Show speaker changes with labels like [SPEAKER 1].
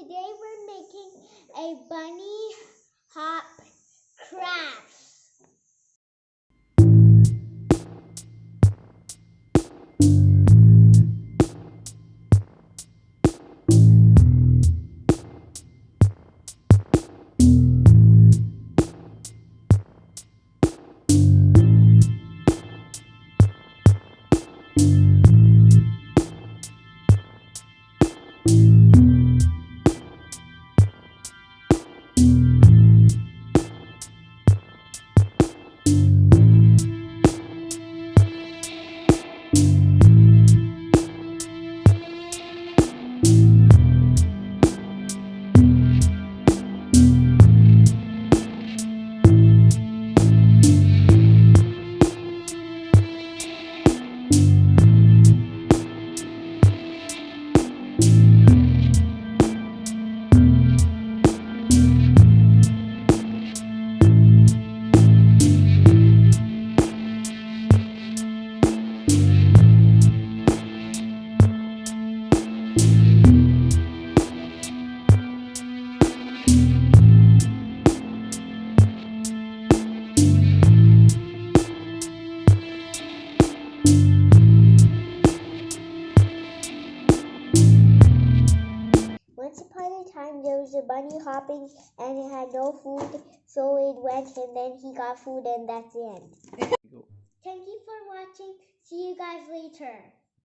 [SPEAKER 1] today we're making a bunny hop craft. Once upon a time, there was a bunny hopping and it had no food, so it went and then he got food, and that's the end. Thank you for watching. See you guys later.